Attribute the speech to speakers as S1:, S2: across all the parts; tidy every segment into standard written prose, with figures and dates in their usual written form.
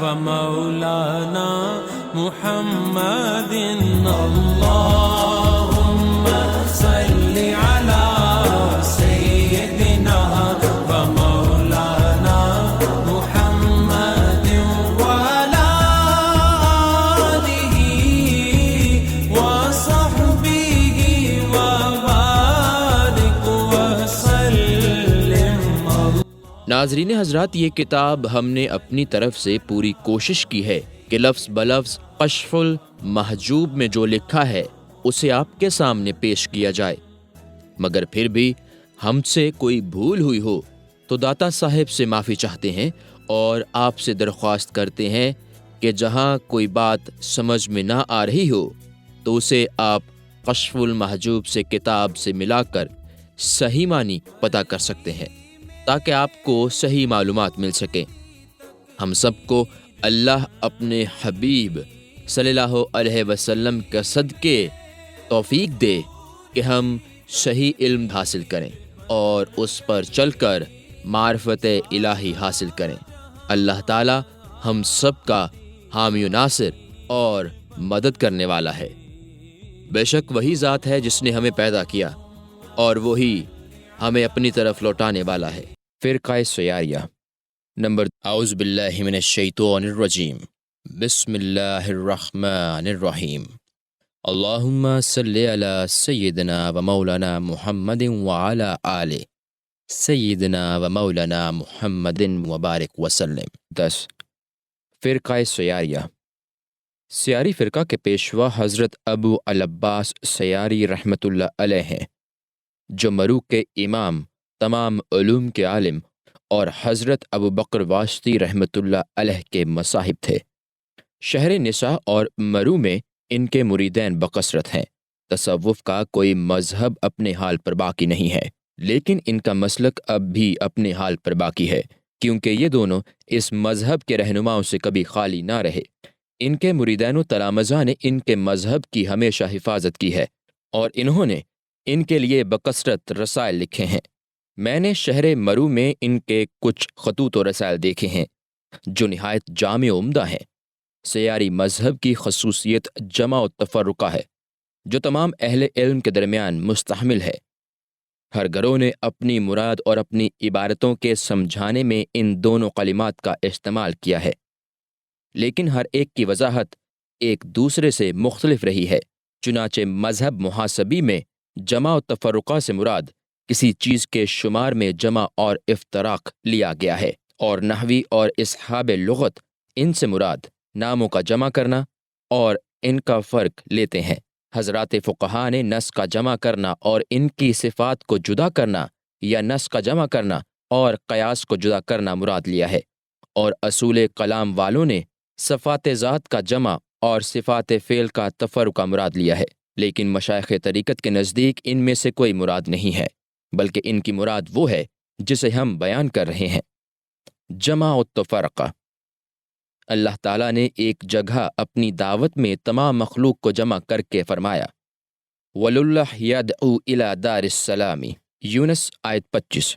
S1: ومولانا محمد اللهم صل على سيدنا ومولانا محمد وعلى آله وصحبه وبارك وسلم.
S2: ناظرین حضرات، یہ کتاب ہم نے اپنی طرف سے پوری کوشش کی ہے کہ لفظ بلفظ کشف المحجوب میں جو لکھا ہے اسے آپ کے سامنے پیش کیا جائے، مگر پھر بھی ہم سے کوئی بھول ہوئی ہو تو داتا صاحب سے معافی چاہتے ہیں اور آپ سے درخواست کرتے ہیں کہ جہاں کوئی بات سمجھ میں نہ آ رہی ہو تو اسے آپ کشف المحجوب سے کتاب سے ملا کر صحیح معنی پتہ کر سکتے ہیں تاکہ آپ کو صحیح معلومات مل سکیں. ہم سب کو اللہ اپنے حبیب صلی اللہ علیہ وسلم کا صدقے توفیق دے کہ ہم صحیح علم حاصل کریں اور اس پر چل کر معرفت الہی حاصل کریں. اللہ تعالی ہم سب کا حامی و ناصر اور مدد کرنے والا ہے. بے شک وہی ذات ہے جس نے ہمیں پیدا کیا اور وہی ہمیں اپنی طرف لوٹانے والا ہے. فرقہ سیاریہ نمبر. اعوذ باللہ من الشیطان الرجیم. بسم اللہ الرحمن الرحیم. اللہم صلی علی سیدنا و مولانا محمد وعلی آل سیدنا و مولانا محمد وبارک وسلم. 10. فرقہ سیاریہ. سیاری فرقہ کے پیشوا حضرت ابو العباس سیاری رحمۃ اللہ علیہ ہیں، جو مرو کے امام، تمام علوم کے عالم اور حضرت ابو بکر واسطی رحمۃ اللہ علیہ کے مصاحب تھے. شہر نساء اور مرو میں ان کے مریدین بکثرت ہیں. تصوف کا کوئی مذہب اپنے حال پر باقی نہیں ہے، لیکن ان کا مسلک اب بھی اپنے حال پر باقی ہے، کیونکہ یہ دونوں اس مذہب کے رہنماؤں سے کبھی خالی نہ رہے. ان کے مریدین و تلامذہ نے ان کے مذہب کی ہمیشہ حفاظت کی ہے اور انہوں نے ان کے لیے بکثرت رسائل لکھے ہیں. میں نے شہر مرو میں ان کے کچھ خطوط و رسائل دیکھے ہیں جو نہایت جامع و عمدہ ہیں. سیاری مذہب کی خصوصیت جمع و تفرقہ ہے جو تمام اہل علم کے درمیان مستحمل ہے. ہر گروہ نے اپنی مراد اور اپنی عبارتوں کے سمجھانے میں ان دونوں کلمات کا استعمال کیا ہے، لیکن ہر ایک کی وضاحت ایک دوسرے سے مختلف رہی ہے. چنانچہ مذہب محاسبی میں جمع و تفرقہ سے مراد کسی چیز کے شمار میں جمع اور افتراق لیا گیا ہے، اور نحوی اور اصحاب لغت ان سے مراد ناموں کا جمع کرنا اور ان کا فرق لیتے ہیں. حضرات فقہا نے نص کا جمع کرنا اور ان کی صفات کو جدا کرنا یا نص کا جمع کرنا اور قیاس کو جدا کرنا مراد لیا ہے، اور اصول کلام والوں نے صفات ذات کا جمع اور صفات فعل کا تفرقہ مراد لیا ہے. لیکن مشائخ طریقت کے نزدیک ان میں سے کوئی مراد نہیں ہے، بلکہ ان کی مراد وہ ہے جسے ہم بیان کر رہے ہیں. جمع و تفرقہ. اللہ تعالیٰ نے ایک جگہ اپنی دعوت میں تمام مخلوق کو جمع کر کے فرمایا وَلُلَّهْ يَدْعُو إِلَى دَارِ السَّلَامِ. یونس آیت 25.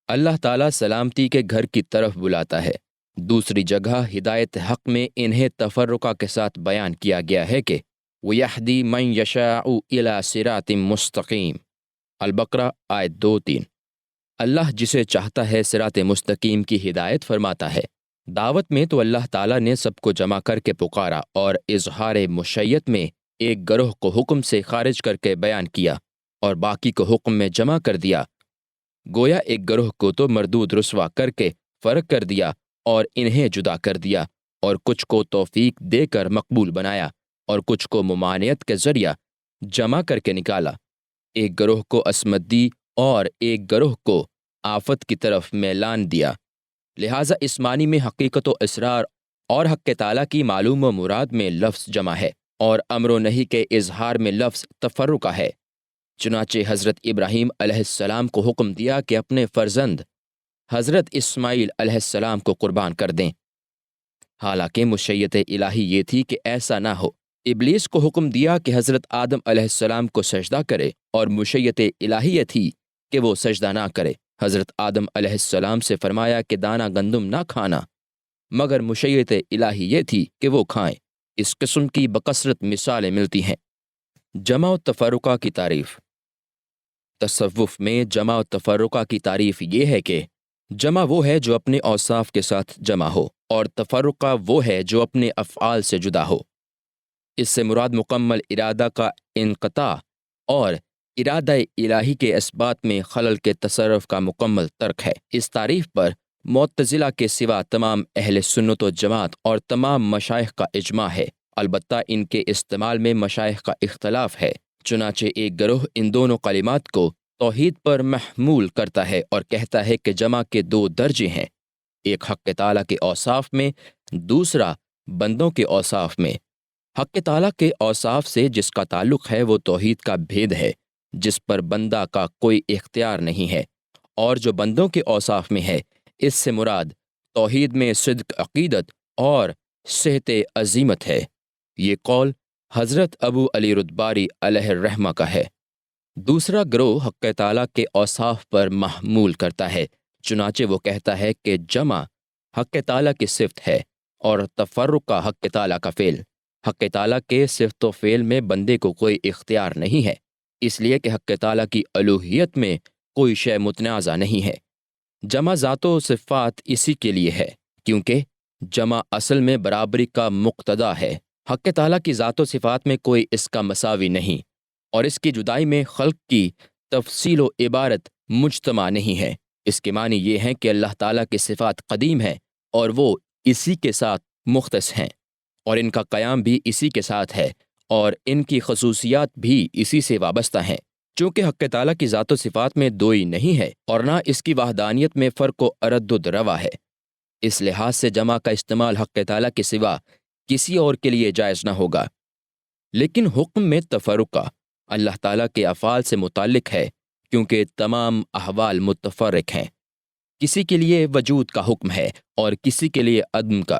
S2: اللہ تعالیٰ سلامتی کے گھر کی طرف بلاتا ہے. دوسری جگہ ہدایت حق میں انہیں تفرقہ کے ساتھ بیان کیا گیا ہے کہ وَيَهْدِي مَن يَشَاءُ إِلَى صِرَاطٍ مُسْتَقِيمٍ. البقرہ آیت 2-3. اللہ جسے چاہتا ہے صراط مستقیم کی ہدایت فرماتا ہے. دعوت میں تو اللہ تعالیٰ نے سب کو جمع کر کے پکارا اور اظہار مشیت میں ایک گروہ کو حکم سے خارج کر کے بیان کیا اور باقی کو حکم میں جمع کر دیا. گویا ایک گروہ کو تو مردود رسوا کر کے فرق کر دیا اور انہیں جدا کر دیا، اور کچھ کو توفیق دے کر مقبول بنایا اور کچھ کو ممانعت کے ذریعہ جمع کر کے نکالا. ایک گروہ کو عصمت دی اور ایک گروہ کو آفت کی طرف میلان دیا. لہٰذا اس معنی میں حقیقت و اسرار اور حق تعالیٰ کی معلوم و مراد میں لفظ جمع ہے اور امر و نہی کے اظہار میں لفظ تفرقہ ہے. چنانچہ حضرت ابراہیم علیہ السلام کو حکم دیا کہ اپنے فرزند حضرت اسماعیل علیہ السلام کو قربان کر دیں، حالانکہ مشیت الہی یہ تھی کہ ایسا نہ ہو. ابلیس کو حکم دیا کہ حضرت آدم علیہ السلام کو سجدہ کرے، اور مشیت الہی یہ تھی کہ وہ سجدہ نہ کرے. حضرت آدم علیہ السلام سے فرمایا کہ دانہ گندم نہ کھانا، مگر مشیت الہی یہ تھی کہ وہ کھائیں۔ اس قسم کی بکثرت مثالیں ملتی ہیں۔ جمع و تفرقہ کی تعریف۔ تصوف میں جمع و تفرقہ کی تعریف یہ ہے کہ جمع وہ ہے جو اپنے اوصاف کے ساتھ جمع ہو، اور تفرقہ وہ ہے جو اپنے افعال سے جدا ہو۔ اس سے مراد مکمل ارادہ کا انقطاع اور ارادہ الہی کے اثبات میں خلل کے تصرف کا مکمل ترک ہے۔ اس تعریف پر معتزلہ کے سوا تمام اہل سنت و جماعت اور تمام مشائخ کا اجماع ہے، البتہ ان کے استعمال میں مشائخ کا اختلاف ہے۔ چنانچہ ایک گروہ ان دونوں کلمات کو توحید پر محمول کرتا ہے اور کہتا ہے کہ جمع کے دو درجے ہیں، ایک حق تعالیٰ کے اوصاف میں، دوسرا بندوں کے اوصاف میں۔ حق تعالیٰ کے اوصاف سے جس کا تعلق ہے وہ توحید کا بھید ہے، جس پر بندہ کا کوئی اختیار نہیں ہے، اور جو بندوں کے اوصاف میں ہے، اس سے مراد توحید میں صدق عقیدت اور صحت عزیمت ہے۔ یہ قول حضرت ابو علی ردباری علیہ الرحمہ کا ہے۔ دوسرا گروہ حق تعالیٰ کے اوصاف پر محمول کرتا ہے، چنانچہ وہ کہتا ہے کہ جمع حق تعالیٰ کی صفت ہے اور تفرقہ حق تعالیٰ کا فعل۔ حق تعالیٰ کے صفت و فعل میں بندے کو کوئی اختیار نہیں ہے، اس لیے کہ حق تعالیٰ کی الوہیت میں کوئی شے متنازع نہیں ہے۔ جمع ذات و صفات اسی کے لیے ہے، کیونکہ جمع اصل میں برابری کا مقتضا ہے۔ حق تعالیٰ کی ذات و صفات میں کوئی اس کا مساوی نہیں، اور اس کی جدائی میں خلق کی تفصیل و عبارت مجتمع نہیں ہے۔ اس کے معنی یہ ہیں کہ اللہ تعالیٰ کی صفات قدیم ہیں اور وہ اسی کے ساتھ مختص ہیں، اور ان کا قیام بھی اسی کے ساتھ ہے، اور ان کی خصوصیات بھی اسی سے وابستہ ہیں۔ چونکہ حق تعالیٰ کی ذات و صفات میں دوئی نہیں ہے اور نہ اس کی وحدانیت میں فرق و اردد روا ہے، اس لحاظ سے جمع کا استعمال حق تعالیٰ کے سوا کسی اور کے لیے جائز نہ ہوگا۔ لیکن حکم میں تفرقہ اللہ تعالیٰ کے افعال سے متعلق ہے، کیونکہ تمام احوال متفرق ہیں۔ کسی کے لیے وجود کا حکم ہے اور کسی کے لیے عدم کا،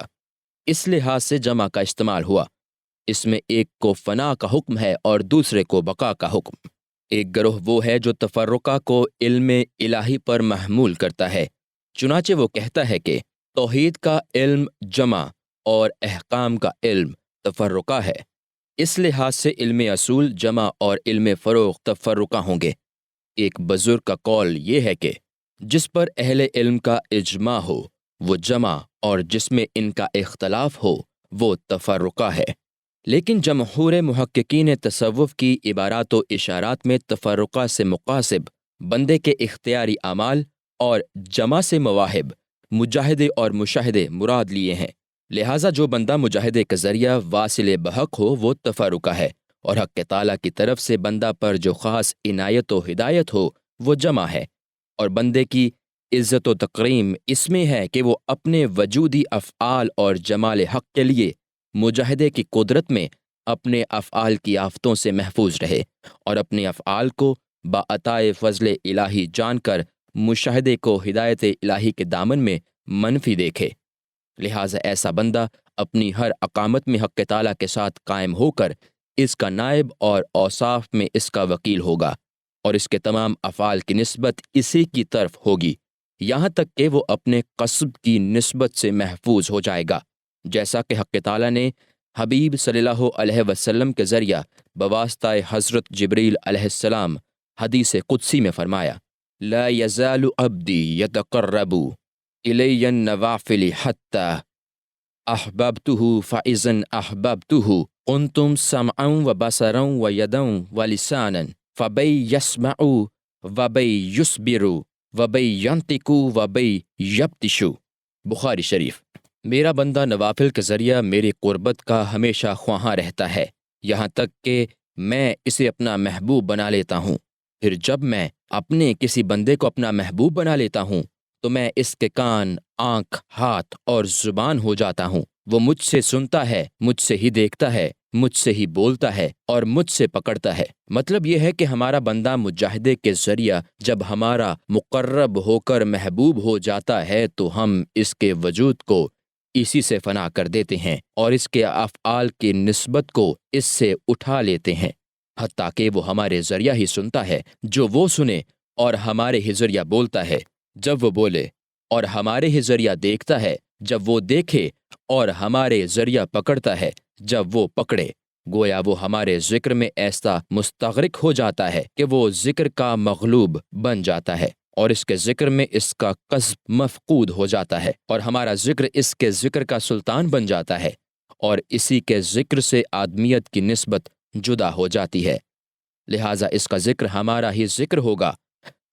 S2: اس لحاظ سے جمع کا استعمال ہوا۔ اس میں ایک کو فنا کا حکم ہے اور دوسرے کو بقا کا حکم۔ ایک گروہ وہ ہے جو تفرقہ کو علم الہی پر محمول کرتا ہے، چنانچہ وہ کہتا ہے کہ توحید کا علم جمع اور احکام کا علم تفرقہ ہے، اس لحاظ سے علم اصول جمع اور علم فروغ تفرقہ ہوں گے۔ ایک بزرگ کا قول یہ ہے کہ جس پر اہل علم کا اجماع ہو وہ جمع، اور جس میں ان کا اختلاف ہو وہ تفرقہ ہے۔ لیکن جمہور محققین تصوف کی عبارات و اشارات میں تفرقہ سے مقاصب بندے کے اختیاری اعمال اور جمع سے مواہب، مجاہدے اور مشاہدے مراد لیے ہیں۔ لہٰذا جو بندہ مجاہدے کا ذریعہ واصل بحق ہو وہ تفرقہ ہے، اور حق تعالیٰ کی طرف سے بندہ پر جو خاص عنایت و ہدایت ہو وہ جمع ہے، اور بندے کی عزت و تکریم اس میں ہے کہ وہ اپنے وجودی افعال اور جمال حق کے لیے مجاہدے کی قدرت میں اپنے افعال کی آفتوں سے محفوظ رہے، اور اپنے افعال کو بعطائے فضل الہی جان کر مشاہدے کو ہدایت الہی کے دامن میں منفی دیکھے۔ لہٰذا ایسا بندہ اپنی ہر اقامت میں حق تعالیٰ کے ساتھ قائم ہو کر اس کا نائب اور اوصاف میں اس کا وکیل ہوگا، اور اس کے تمام افعال کی نسبت اسی کی طرف ہوگی، یہاں تک کہ وہ اپنے قصب کی نسبت سے محفوظ ہو جائے گا، جیسا کہ حق تعالیٰ نے حبیب صلی اللہ علیہ وسلم کے ذریعہ بواسطہ حضرت جبریل علیہ السلام حدیث قدسی میں فرمایا: لا یزال عبدی یتقرب الی النوافل حتی احببتہ فاذا احببتہ کنتم سمعا وبصرا ویدا ولسانا فبی یسمع وبی یصبر وبی ینطق وبی یبطش۔ بخاری شریف۔ میرا بندہ نوافل کے ذریعہ میری قربت کا ہمیشہ خواہاں رہتا ہے، یہاں تک کہ میں اسے اپنا محبوب بنا لیتا ہوں۔ پھر جب میں اپنے کسی بندے کو اپنا محبوب بنا لیتا ہوں تو میں اس کے کان، آنکھ، ہاتھ اور زبان ہو جاتا ہوں۔ وہ مجھ سے سنتا ہے، مجھ سے ہی دیکھتا ہے، مجھ سے ہی بولتا ہے اور مجھ سے پکڑتا ہے۔ مطلب یہ ہے کہ ہمارا بندہ مجاہدے کے ذریعہ جب ہمارا مقرب ہو کر محبوب ہو جاتا ہے تو ہم اس کے وجود کو اسی سے فنا کر دیتے ہیں اور اس کے افعال کی نسبت کو اس سے اٹھا لیتے ہیں، حتیٰ کہ وہ ہمارے ذریعہ ہی سنتا ہے جو وہ سنے، اور ہمارے ہی ذریعہ بولتا ہے جب وہ بولے، اور ہمارے ہی ذریعہ دیکھتا ہے جب وہ دیکھے اور ہمارے ذریعہ پکڑتا ہے جب وہ پکڑے۔ گویا وہ ہمارے ذکر میں ایسا مستغرق ہو جاتا ہے کہ وہ ذکر کا مغلوب بن جاتا ہے، اور اس کے ذکر میں اس کا قصب مفقود ہو جاتا ہے، اور ہمارا ذکر اس کے ذکر کا سلطان بن جاتا ہے، اور اسی کے ذکر سے آدمیت کی نسبت جدا ہو جاتی ہے۔ لہٰذا اس کا ذکر ہمارا ہی ذکر ہوگا،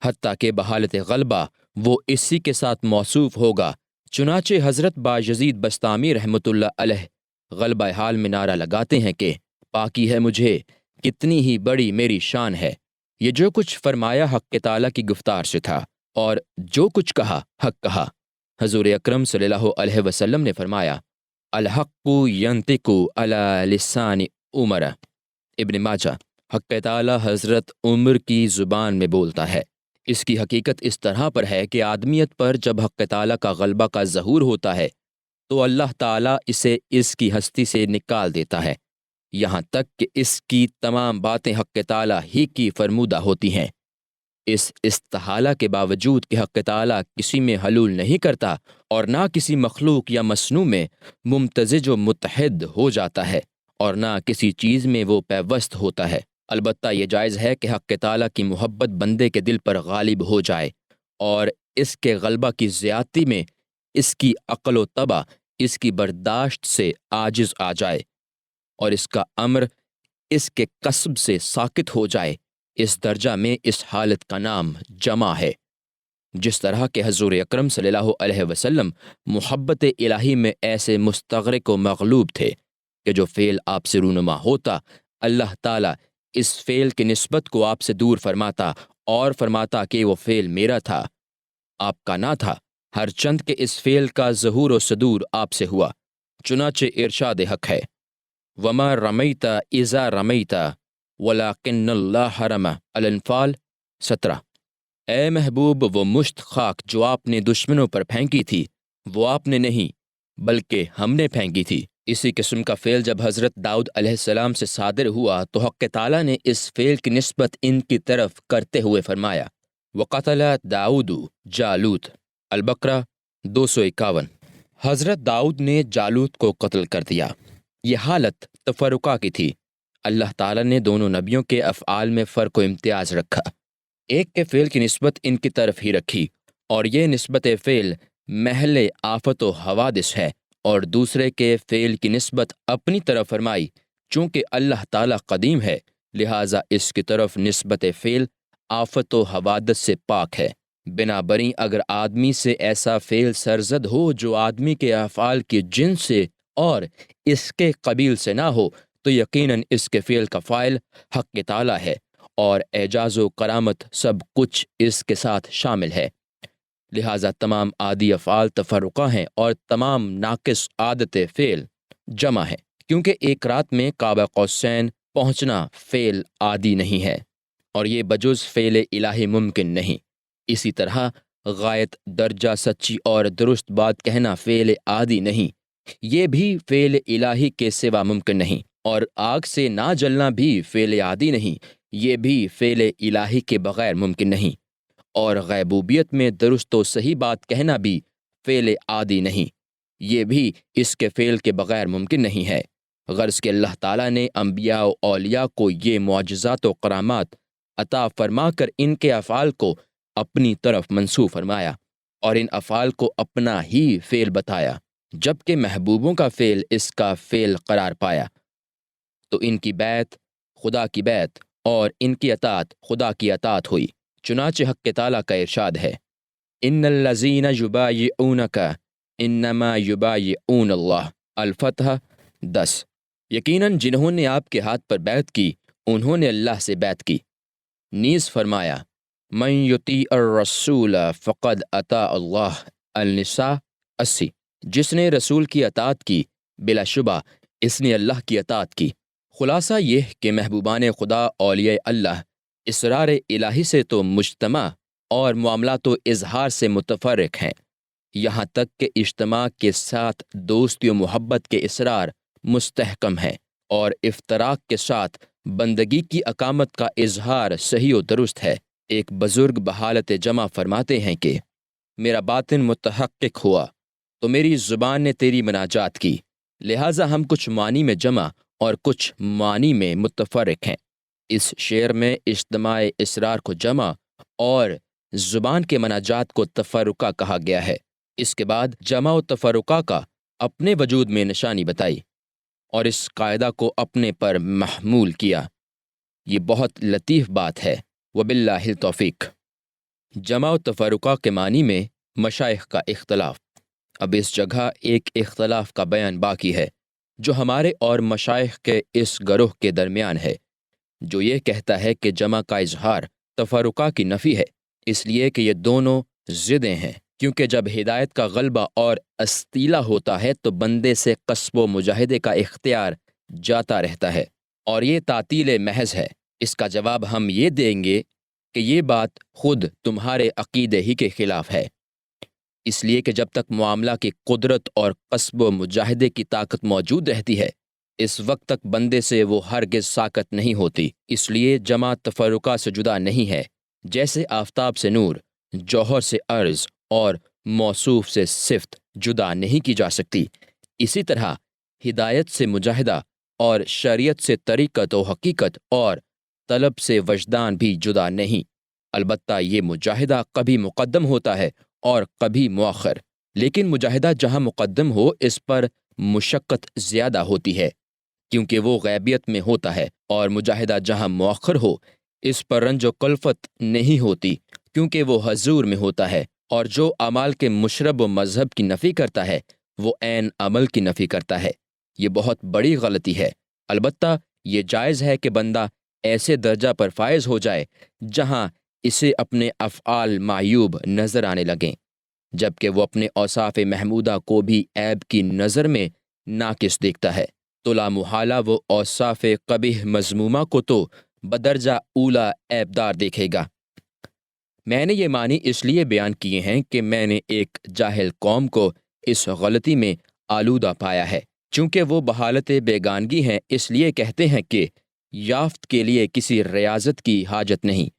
S2: حتیٰ کہ بحالت غلبہ وہ اسی کے ساتھ موصوف ہوگا۔ چنانچہ حضرت بایزید بسطامی رحمۃ اللہ علیہ غلبہ حال میں نعرہ لگاتے ہیں کہ پاکی ہے مجھے کتنی ہی بڑی میری شان ہے۔ یہ جو کچھ فرمایا حق تعالیٰ کی گفتار سے تھا، اور جو کچھ کہا حق کہا۔ حضور اکرم صلی اللہ علیہ وسلم نے فرمایا الحق ینطق علی لسان عمر۔ ابن ماجہ، حق تعالیٰ حضرت عمر کی زبان میں بولتا ہے۔ اس کی حقیقت اس طرح پر ہے کہ آدمیت پر جب حق تعالیٰ کا غلبہ کا ظہور ہوتا ہے تو اللہ تعالیٰ اسے اس کی ہستی سے نکال دیتا ہے، یہاں تک کہ اس کی تمام باتیں حق تعالیٰ ہی کی فرمودہ ہوتی ہیں۔ اس استحالہ کے باوجود کہ حق تعالیٰ کسی میں حلول نہیں کرتا اور نہ کسی مخلوق یا مصنوع میں ممتزج و متحد ہو جاتا ہے، اور نہ کسی چیز میں وہ پیوست ہوتا ہے۔ البتہ یہ جائز ہے کہ حق تعالیٰ کی محبت بندے کے دل پر غالب ہو جائے، اور اس کے غلبہ کی زیادتی میں اس کی عقل و طبع اس کی برداشت سے عاجز آ جائے، اور اس کا امر اس کے قصب سے ساکت ہو جائے۔ اس درجہ میں اس حالت کا نام جمع ہے۔ جس طرح کہ حضور اکرم صلی اللہ علیہ وسلم محبت الہی میں ایسے مستغرق و مغلوب تھے کہ جو فعل آپ سے رونما ہوتا، اللہ تعالیٰ اس فعل کی نسبت کو آپ سے دور فرماتا اور فرماتا کہ وہ فعل میرا تھا، آپ کا نہ تھا، ہر چند کہ اس فعل کا ظہور و صدور آپ سے ہوا۔ چنانچہ ارشاد حق ہے وَمَا رَمَيْتَ إِذَا رَمَيْتَ وَلَكِنَّ اللَّهَ رَمَى۔ الانفال 17۔ اے محبوب، وہ مشت خاک جو آپ نے دشمنوں پر پھینکی تھی وہ آپ نے نہیں بلکہ ہم نے پھینکی تھی۔ اسی قسم کا فعل جب حضرت داؤد علیہ السلام سے صادر ہوا تو حق تعالیٰ نے اس فعل کی نسبت ان کی طرف کرتے ہوئے فرمایا وَقَتَلَ داؤد جالوت۔ البقرہ 251۔ حضرت داؤد نے جالوت کو قتل کر دیا۔ یہ حالت تفرقہ کی تھی۔ اللہ تعالیٰ نے دونوں نبیوں کے افعال میں فرق و امتیاز رکھا، ایک کے فعل کی نسبت ان کی طرف ہی رکھی، اور یہ نسبت فعل محل آفت و حوادث ہے، اور دوسرے کے فعل کی نسبت اپنی طرف فرمائی۔ چونکہ اللہ تعالیٰ قدیم ہے لہٰذا اس کی طرف نسبت فعل آفت و حوادث سے پاک ہے۔ بنا بری اگر آدمی سے ایسا فعل سرزد ہو جو آدمی کے افعال کی جنس سے اور اس کے قبیل سے نہ ہو تو یقیناً اس کے فعل کا فاعل حق تعالیٰ ہے، اور اعجاز و کرامت سب کچھ اس کے ساتھ شامل ہے۔ لہٰذا تمام عادی افعال تفرقہ ہیں اور تمام ناقص عادت فعل جمع ہے، کیونکہ ایک رات میں قاب قوسین پہنچنا فعل عادی نہیں ہے، اور یہ بجز فعل الہی ممکن نہیں۔ اسی طرح غایت درجہ سچی اور درست بات کہنا فعل عادی نہیں، یہ بھی فعل الہی کے سوا ممکن نہیں، اور آگ سے نہ جلنا بھی فعل عادی نہیں، یہ بھی فعل الہی کے بغیر ممکن نہیں، اور غیبوبیت میں درست و صحیح بات کہنا بھی فعل عادی نہیں، یہ بھی اس کے فعل کے بغیر ممکن نہیں ہے۔ غرض کہ اللہ تعالیٰ نے انبیاء و اولیاء کو یہ معجزات و کرامات عطا فرما کر ان کے افعال کو اپنی طرف منسوب فرمایا، اور ان افعال کو اپنا ہی فعل بتایا، جبکہ محبوبوں کا فعل اس کا فعل قرار پایا تو ان کی بیعت خدا کی بیعت اور ان کی اطاعت خدا کی اطاعت ہوئی۔ چنانچہ حق تعالیٰ کا ارشاد ہے ان الذین یبایعونک انما یبایعون اللہ۔ الفتح 10۔ یقیناً جنہوں نے آپ کے ہاتھ پر بیعت کی انہوں نے اللہ سے بیعت کی۔ نیز فرمایا من یطیع الرسول فقد اطاع اللہ۔ النساء 80۔ جس نے رسول کی اطاعت کی بلا شبہ اس نے اللہ کی اطاعت کی۔ خلاصہ یہ کہ محبوبان خدا اولیاء اللہ اسرار الہی سے تو مجتمع اور معاملات و اظہار سے متفرق ہیں، یہاں تک کہ اجتماع کے ساتھ دوستی و محبت کے اسرار مستحکم ہیں، اور افتراق کے ساتھ بندگی کی اقامت کا اظہار صحیح و درست ہے۔ ایک بزرگ بحالت جمع فرماتے ہیں کہ میرا باطن متحقق ہوا تو میری زبان نے تیری مناجات کی، لہٰذا ہم کچھ معنی میں جمع اور کچھ معنی میں متفرق ہیں۔ اس شعر میں اجتماع اسرار کو جمع اور زبان کے مناجات کو تفرقہ کہا گیا ہے۔ اس کے بعد جمع و تفرقہ کا اپنے وجود میں نشانی بتائی اور اس قاعدہ کو اپنے پر محمول کیا۔ یہ بہت لطیف بات ہے۔ وباللہ التوفیق۔ جمع و تفرقہ کے معنی میں مشائخ کا اختلاف۔ اب اس جگہ ایک اختلاف کا بیان باقی ہے جو ہمارے اور مشائخ کے اس گروہ کے درمیان ہے، جو یہ کہتا ہے کہ جمع کا اظہار تفرقہ کی نفی ہے، اس لیے کہ یہ دونوں ضدیں ہیں، کیونکہ جب ہدایت کا غلبہ اور استیلا ہوتا ہے تو بندے سے قصب و مجاہدے کا اختیار جاتا رہتا ہے، اور یہ تعطیل محض ہے۔ اس کا جواب ہم یہ دیں گے کہ یہ بات خود تمہارے عقیدے ہی کے خلاف ہے، اس لیے کہ جب تک معاملہ کی قدرت اور قصب و مجاہدے کی طاقت موجود رہتی ہے، اس وقت تک بندے سے وہ ہرگز ساکت نہیں ہوتی۔ اس لیے جمع تفرقہ سے جدا نہیں ہے، جیسے آفتاب سے نور، جوہر سے عرض اور موصوف سے صفت جدا نہیں کی جا سکتی، اسی طرح ہدایت سے مجاہدہ اور شریعت سے طریقت و حقیقت اور طلب سے وجدان بھی جدا نہیں۔ البتہ یہ مجاہدہ کبھی مقدم ہوتا ہے اور کبھی مؤخر، لیکن مجاہدہ جہاں مقدم ہو اس پر مشقت زیادہ ہوتی ہے کیونکہ وہ غیبیت میں ہوتا ہے، اور مجاہدہ جہاں مؤخر ہو اس پر رنج و کلفت نہیں ہوتی کیونکہ وہ حضور میں ہوتا ہے، اور جو اعمال کے مشرب و مذہب کی نفی کرتا ہے وہ عین عمل کی نفی کرتا ہے۔ یہ بہت بڑی غلطی ہے۔ البتہ یہ جائز ہے کہ بندہ ایسے درجہ پر فائز ہو جائے جہاں اسے اپنے افعال معیوب نظر آنے لگیں، جبکہ وہ اپنے اوصاف محمودہ کو بھی عیب کی نظر میں ناقص دیکھتا ہے، تو لا محالہ وہ اوصاف قبیح مذمومہ کو تو بدرجہ اولا عیبدار دیکھے گا۔ میں نے یہ معنی اس لیے بیان کیے ہیں کہ میں نے ایک جاہل قوم کو اس غلطی میں آلودہ پایا ہے، چونکہ وہ بحالت بیگانگی ہیں، اس لیے کہتے ہیں کہ یافت کے لیے کسی ریاضت کی حاجت نہیں،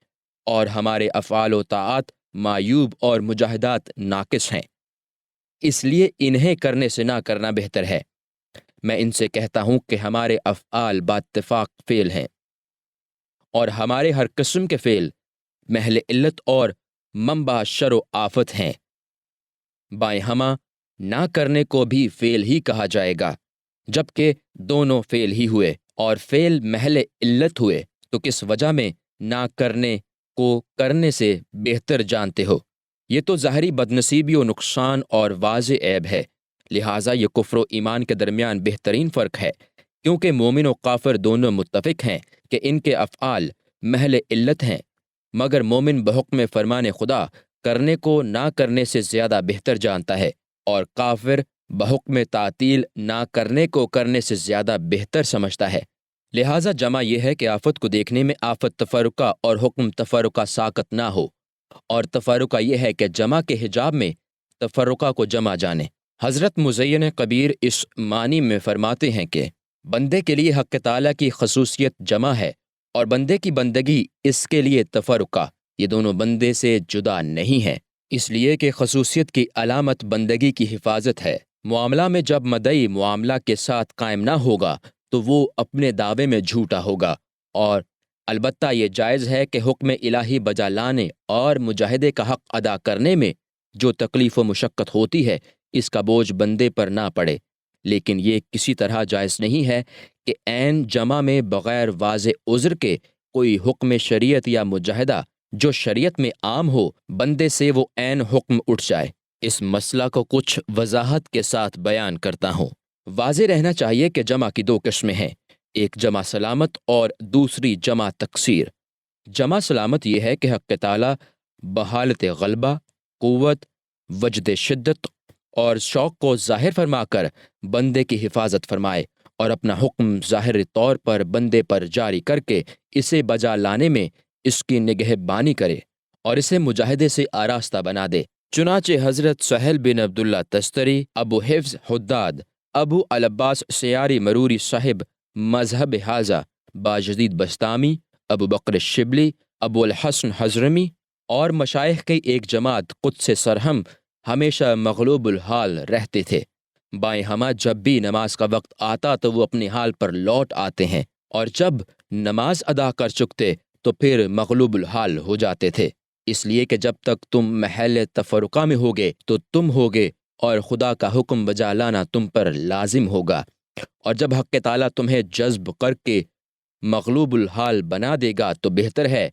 S2: اور ہمارے افعال و طاعات معیوب اور مجاہدات ناقص ہیں، اس لیے انہیں کرنے سے نہ کرنا بہتر ہے۔ میں ان سے کہتا ہوں کہ ہمارے افعال باتفاق فعل ہیں، اور ہمارے ہر قسم کے فعل محل علت اور منبع شر و آفت ہیں۔ بائیں ہمہ نہ کرنے کو بھی فعل ہی کہا جائے گا، جبکہ دونوں فعل ہی ہوئے، اور فعل محل علت ہوئے تو کس وجہ میں نہ کرنے کو کرنے سے بہتر جانتے ہو؟ یہ تو ظاہری بدنصیبی و نقصان اور واضح عیب ہے، لہٰذا یہ کفر و ایمان کے درمیان بہترین فرق ہے، کیونکہ مومن و کافر دونوں متفق ہیں کہ ان کے افعال محل علت ہیں، مگر مومن بحکم فرمان خدا کرنے کو نہ کرنے سے زیادہ بہتر جانتا ہے، اور کافر بحکم تعطیل نہ کرنے کو کرنے سے زیادہ بہتر سمجھتا ہے۔ لہٰذا جمع یہ ہے کہ آفت کو دیکھنے میں آفت تفرقہ اور حکم تفرقہ ساقط نہ ہو، اور تفرقہ یہ ہے کہ جمع کے حجاب میں تفرقہ کو جمع جانے۔ حضرت مزین کبیر اس معنی میں فرماتے ہیں کہ بندے کے لیے حق تعالیٰ کی خصوصیت جمع ہے، اور بندے کی بندگی اس کے لیے تفرقہ، یہ دونوں بندے سے جدا نہیں ہیں، اس لیے کہ خصوصیت کی علامت بندگی کی حفاظت ہے۔ معاملہ میں جب مدعی معاملہ کے ساتھ قائم نہ ہوگا تو وہ اپنے دعوے میں جھوٹا ہوگا، اور البتہ یہ جائز ہے کہ حکم الہی بجا لانے اور مجاہدے کا حق ادا کرنے میں جو تکلیف و مشقت ہوتی ہے اس کا بوجھ بندے پر نہ پڑے، لیکن یہ کسی طرح جائز نہیں ہے کہ عین جمع میں بغیر واضح عذر کے کوئی حکم شریعت یا مجاہدہ جو شریعت میں عام ہو بندے سے وہ عین حکم اٹھ جائے۔ اس مسئلہ کو کچھ وضاحت کے ساتھ بیان کرتا ہوں۔ واضح رہنا چاہیے کہ جمع کی دو قسمیں ہیں، ایک جمع سلامت اور دوسری جمع تکثیر۔ جمع سلامت یہ ہے کہ حق تعالیٰ بحالت غلبہ، قوت، وجد شدت اور شوق کو ظاہر فرما کر بندے کی حفاظت فرمائے، اور اپنا حکم ظاہر طور پر بندے پر جاری کر کے اسے بجا لانے میں اس کی نگہبانی کرے اور اسے مجاہدے سے آراستہ بنا دے۔ چنانچہ حضرت سہیل بن عبداللہ تستری، ابو حفظ حداد، ابو العباس سیاری مروری صاحب مذہب حاضہ، باجدید بستامی، ابو بکر شبلی، ابو الحسن حضرمی اور مشائخ کی ایک جماعت قدس سرہم ہمیشہ مغلوب الحال رہتے تھے۔ بائیں ہمہ جب بھی نماز کا وقت آتا تو وہ اپنے حال پر لوٹ آتے ہیں، اور جب نماز ادا کر چکتے تو پھر مغلوب الحال ہو جاتے تھے، اس لیے کہ جب تک تم محل تفرقہ میں ہوگے تو تم ہوگے اور خدا کا حکم بجا لانا تم پر لازم ہوگا، اور جب حق تعالیٰ تمہیں جذب کر کے مغلوب الحال بنا دے گا تو بہتر ہے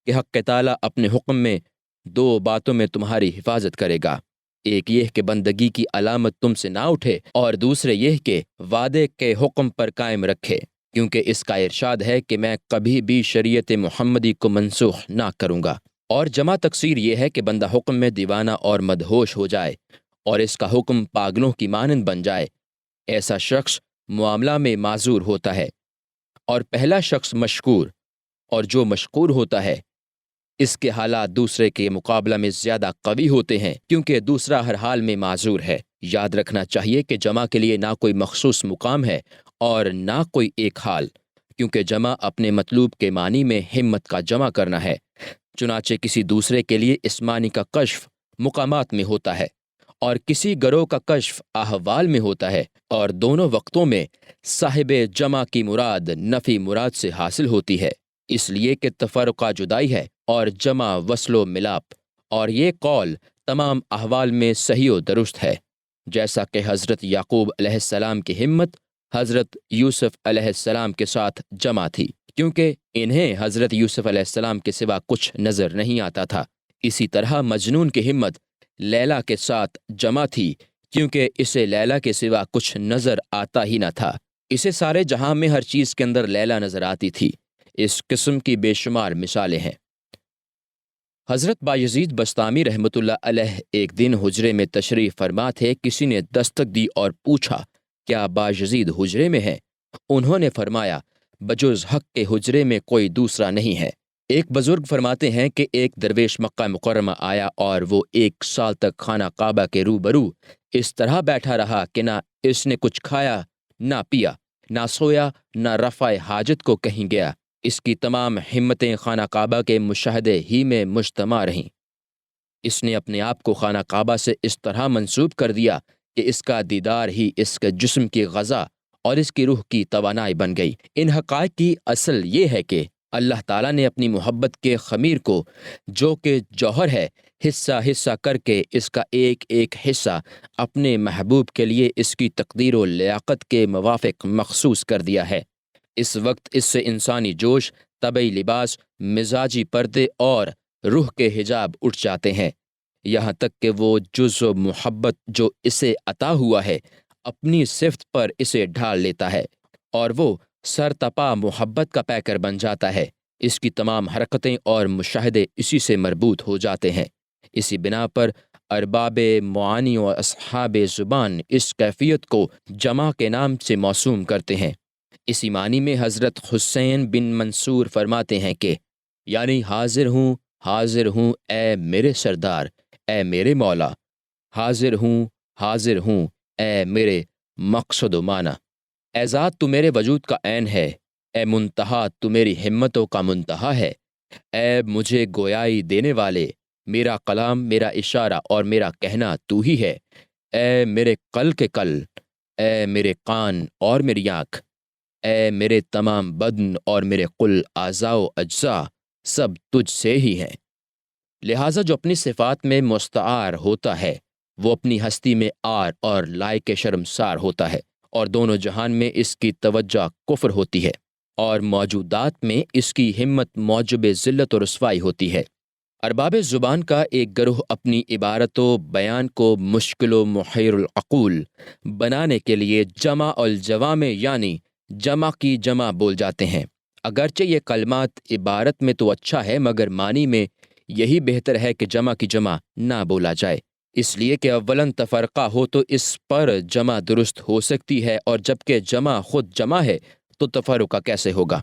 S2: کہ حق تعالیٰ اپنے حکم میں دو باتوں میں تمہاری حفاظت کرے گا، ایک یہ کہ بندگی کی علامت تم سے نہ اٹھے، اور دوسرے یہ کہ وعدے کے حکم پر قائم رکھے، کیونکہ اس کا ارشاد ہے کہ میں کبھی بھی شریعت محمدی کو منسوخ نہ کروں گا۔ اور جمع تقصیر یہ ہے کہ بندہ حکم میں دیوانہ اور مدہوش ہو جائے اور اس کا حکم پاگلوں کی مانند بن جائے، ایسا شخص معاملہ میں معذور ہوتا ہے، اور پہلا شخص مشکور، اور جو مشکور ہوتا ہے اس کے حالات دوسرے کے مقابلہ میں زیادہ قوی ہوتے ہیں، کیونکہ دوسرا ہر حال میں معذور ہے۔ یاد رکھنا چاہیے کہ جمع کے لیے نہ کوئی مخصوص مقام ہے اور نہ کوئی ایک حال، کیونکہ جمع اپنے مطلوب کے معنی میں ہمت کا جمع کرنا ہے، چنانچہ کسی دوسرے کے لیے اس معنی کا کشف مقامات میں ہوتا ہے اور کسی گروہ کا کشف احوال میں ہوتا ہے، اور دونوں وقتوں میں صاحب جمع کی مراد نفی مراد سے حاصل ہوتی ہے، اس لیے کہ تفرقہ جدائی ہے اور جمع وصل و ملاپ، اور یہ قول تمام احوال میں صحیح و درست ہے، جیسا کہ حضرت یعقوب علیہ السلام کی ہمت حضرت یوسف علیہ السلام کے ساتھ جمع تھی، کیونکہ انہیں حضرت یوسف علیہ السلام کے سوا کچھ نظر نہیں آتا تھا۔ اسی طرح مجنون کی ہمت لیلا کے ساتھ جمع تھی، کیونکہ اسے لیلا کے سوا کچھ نظر آتا ہی نہ تھا، اسے سارے جہاں میں ہر چیز کے اندر لیلا نظر آتی تھی۔ اس قسم کی بے شمار مثالیں ہیں۔ حضرت بایزید بسطامی رحمۃ اللہ علیہ ایک دن حجرے میں تشریف فرما تھے، کسی نے دستک دی اور پوچھا کیا بایزید حجرے میں ہے؟ انہوں نے فرمایا بجز حق کے حجرے میں کوئی دوسرا نہیں ہے۔ ایک بزرگ فرماتے ہیں کہ ایک درویش مکہ مکرمہ آیا اور وہ 1 سال تک خانہ کعبہ کے روبرو اس طرح بیٹھا رہا کہ نہ اس نے کچھ کھایا نہ پیا، نہ سویا، نہ رفع حاجت کو کہیں گیا، اس کی تمام ہمتیں خانہ کعبہ کے مشاہدے ہی میں مجتمع رہیں۔ اس نے اپنے آپ کو خانہ کعبہ سے اس طرح منسوب کر دیا کہ اس کا دیدار ہی اس کے جسم کی غذا اور اس کی روح کی توانائی بن گئی۔ ان حقائق کی اصل یہ ہے کہ اللہ تعالیٰ نے اپنی محبت کے خمیر کو، جو کہ جوہر ہے، حصہ حصہ کر کے اس کا ایک ایک حصہ اپنے محبوب کے لیے اس کی تقدیر و لیاقت کے موافق مخصوص کر دیا ہے۔ اس وقت اس سے انسانی جوش، طبعی لباس، مزاجی پردے اور روح کے حجاب اٹھ جاتے ہیں، یہاں تک کہ وہ جز و محبت جو اسے عطا ہوا ہے اپنی صفت پر اسے ڈھال لیتا ہے، اور وہ سرتپا محبت کا پیکر بن جاتا ہے۔ اس کی تمام حرکتیں اور مشاہدے اسی سے مربوط ہو جاتے ہیں۔ اسی بنا پر ارباب معانی و اصحاب زبان اس کیفیت کو جمع کے نام سے موسوم کرتے ہیں۔ اسی معنی میں حضرت حسین بن منصور فرماتے ہیں کہ یعنی حاضر ہوں اے میرے سردار، اے میرے مولا، حاضر ہوں اے میرے مقصد و معنی، اے ذات تو میرے وجود کا عین ہے، اے منتہا تو میری ہمتوں کا منتہا ہے، اے مجھے گویائی دینے والے، میرا کلام، میرا اشارہ اور میرا کہنا تو ہی ہے، اے میرے کل کے کل، اے میرے کان اور میری آنکھ، اے میرے تمام بدن اور میرے کل اعضاء و اجزاء، سب تجھ سے ہی ہیں۔ لہٰذا جو اپنی صفات میں مستعار ہوتا ہے وہ اپنی ہستی میں عار اور لائق شرمسار ہوتا ہے، اور دونوں جہان میں اس کی توجہ کفر ہوتی ہے، اور موجودات میں اس کی ہمت موجب ذلت و رسوائی ہوتی ہے۔ ارباب زبان کا ایک گروہ اپنی عبارت و بیان کو مشکل و محیر العقول بنانے کے لیے جمع الجوامع یعنی جمع کی جمع بول جاتے ہیں۔ اگرچہ یہ کلمات عبارت میں تو اچھا ہے، مگر معنی میں یہی بہتر ہے کہ جمع کی جمع نہ بولا جائے، اس لیے کہ اولاً تفرقہ ہو تو اس پر جمع درست ہو سکتی ہے، اور جبکہ جمع خود جمع ہے تو تفرقہ کیسے ہوگا،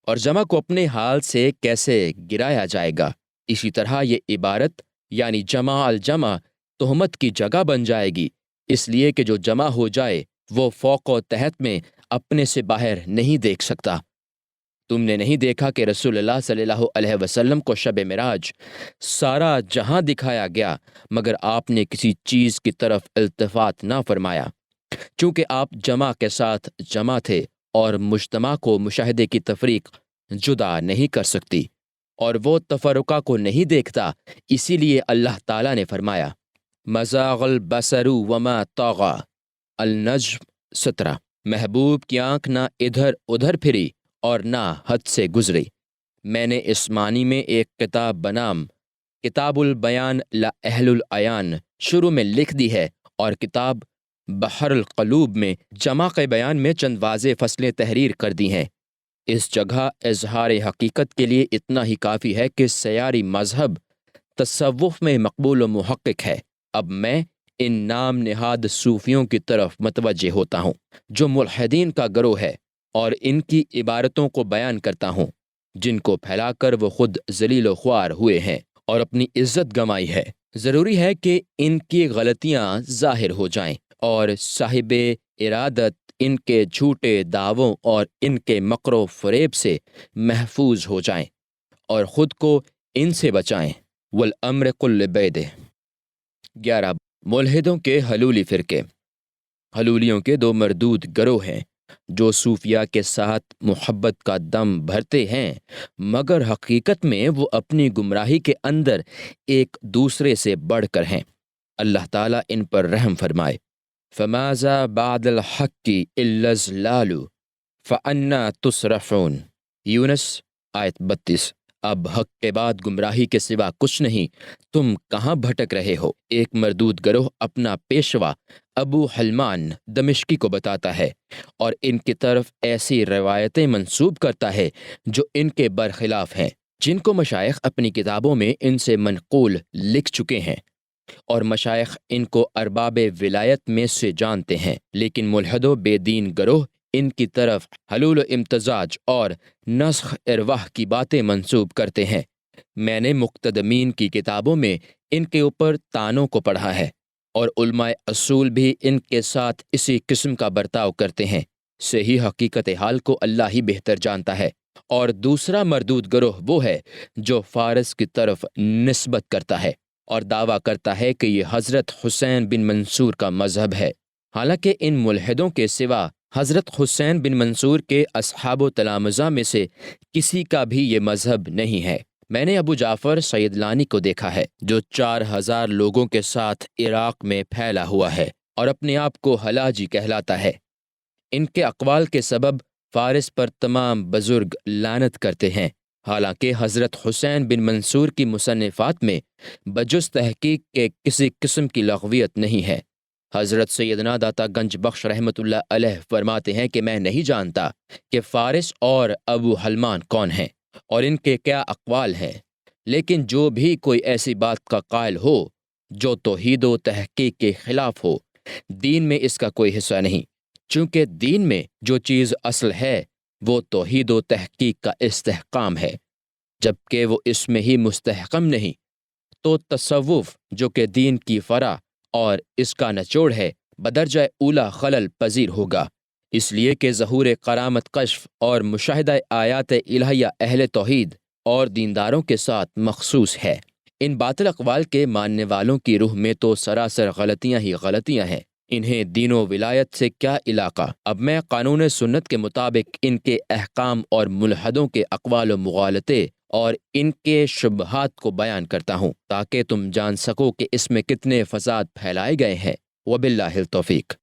S2: اور جمع کو اپنے حال سے کیسے گرایا جائے گا۔ اسی طرح یہ عبارت یعنی جمع الجمع تہمت کی جگہ بن جائے گی، اس لیے کہ جو جمع ہو جائے وہ فوق و تحت میں اپنے سے باہر نہیں دیکھ سکتا، تم نے نہیں دیکھا کہ رسول اللہ صلی اللہ علیہ وسلم کو شب معراج سارا جہاں دکھایا گیا مگر آپ نے کسی چیز کی طرف التفات نہ فرمایا، چونکہ آپ جمع کے ساتھ جمع تھے اور مجتمع کو مشاہدے کی تفریق جدا نہیں کر سکتی، اور وہ تفرقہ کو نہیں دیکھتا، اسی لیے اللہ تعالیٰ نے فرمایا مزاغ البصر وما طغى، النجم 17۔ محبوب کی آنکھ نہ ادھر ادھر پھری اور نہ حد سے گزری۔ میں نے اس معنی میں ایک کتاب بنام کتاب البیان لأہل العیان شروع میں لکھ دی ہے، اور کتاب بحر القلوب میں جمع کے بیان میں چند واضح فصلیں تحریر کر دی ہیں۔ اس جگہ اظہار حقیقت کے لیے اتنا ہی کافی ہے کہ سیاری مذہب تصوف میں مقبول و محقق ہے۔ اب میں ان نام نہاد صوفیوں کی طرف متوجہ ہوتا ہوں جو ملحدین کا گروہ ہے، اور ان کی عبارتوں کو بیان کرتا ہوں جن کو پھیلا کر وہ خود ذلیل و خوار ہوئے ہیں اور اپنی عزت گنوائی ہے۔ ضروری ہے کہ ان کی غلطیاں ظاہر ہو جائیں اور صاحب ارادت ان کے جھوٹے دعووں اور ان کے مکر و فریب سے محفوظ ہو جائیں اور خود کو ان سے بچائیں۔ والامر قل بیدہ۔ 11۔ ملحدوں کے حلولی فرقے۔ حلولیوں کے دو مردود گروہ ہیں جو صوفیہ کے ساتھ محبت کا دم بھرتے ہیں، مگر حقیقت میں وہ اپنی گمراہی کے اندر ایک دوسرے سے بڑھ کر ہیں۔ اللہ تعالیٰ ان پر رحم فرمائے۔ فماذا بعد الحق الا الضلال فانا تصرفون۔ یونس آیت 32۔ اب حق کے بعد گمراہی کے سوا کچھ نہیں، تم کہاں بھٹک رہے ہو؟ ایک مردود گروہ اپنا پیشوا ابو حلمان دمشقی کو بتاتا ہے اور ان کی طرف ایسی روایتیں منسوب کرتا ہے جو ان کے برخلاف ہیں، جن کو مشائخ اپنی کتابوں میں ان سے منقول لکھ چکے ہیں، اور مشائخ ان کو ارباب ولایت میں سے جانتے ہیں، لیکن ملحد و بے دین گروہ ان کی طرف حلول و امتزاج اور نسخ ارواح کی باتیں منسوب کرتے ہیں۔ میں نے مقتدمین کی کتابوں میں ان کے اوپر تانوں کو پڑھا ہے، اور علماء اصول بھی ان کے ساتھ اسی قسم کا برتاؤ کرتے ہیں۔ صحیح حقیقت حال کو اللہ ہی بہتر جانتا ہے۔ اور دوسرا مردود گروہ وہ ہے جو فارس کی طرف نسبت کرتا ہے اور دعویٰ کرتا ہے کہ یہ حضرت حسین بن منصور کا مذہب ہے، حالانکہ ان ملحدوں کے سوا حضرت حسین بن منصور کے اصحاب و تلامذہ میں سے کسی کا بھی یہ مذہب نہیں ہے۔ میں نے ابو جعفر سیدلانی کو دیکھا ہے جو 4000 لوگوں کے ساتھ عراق میں پھیلا ہوا ہے اور اپنے آپ کو حلاجی کہلاتا ہے۔ ان کے اقوال کے سبب فارس پر تمام بزرگ لعنت کرتے ہیں، حالانکہ حضرت حسین بن منصور کی مصنفات میں بجز تحقیق کے کسی قسم کی لغویت نہیں ہے۔ حضرت سیدنا داتا گنج بخش رحمۃ اللہ علیہ فرماتے ہیں کہ میں نہیں جانتا کہ فارس اور ابو حلمان کون ہیں اور ان کے کیا اقوال ہیں، لیکن جو بھی کوئی ایسی بات کا قائل ہو جو توحید و تحقیق کے خلاف ہو، دین میں اس کا کوئی حصہ نہیں، چونکہ دین میں جو چیز اصل ہے وہ توحید و تحقیق کا استحکام ہے، جبکہ وہ اس میں ہی مستحکم نہیں تو تصوف جو کہ دین کی فرع اور اس کا نچوڑ ہے بدرجہ اولا خلل پذیر ہوگا، اس لیے کہ ظہور کرامت کشف اور مشاہدہ آیات الہیہ اہل توحید اور دینداروں کے ساتھ مخصوص ہے۔ ان باطل اقوال کے ماننے والوں کی روح میں تو سراسر غلطیاں ہی غلطیاں ہیں، انہیں دین و ولایت سے کیا علاقہ۔ اب میں قانون سنت کے مطابق ان کے احکام اور ملحدوں کے اقوال و مغالطے اور ان کے شبہات کو بیان کرتا ہوں تاکہ تم جان سکو کہ اس میں کتنے فساد پھیلائے گئے ہیں۔ وباللہ التوفیق۔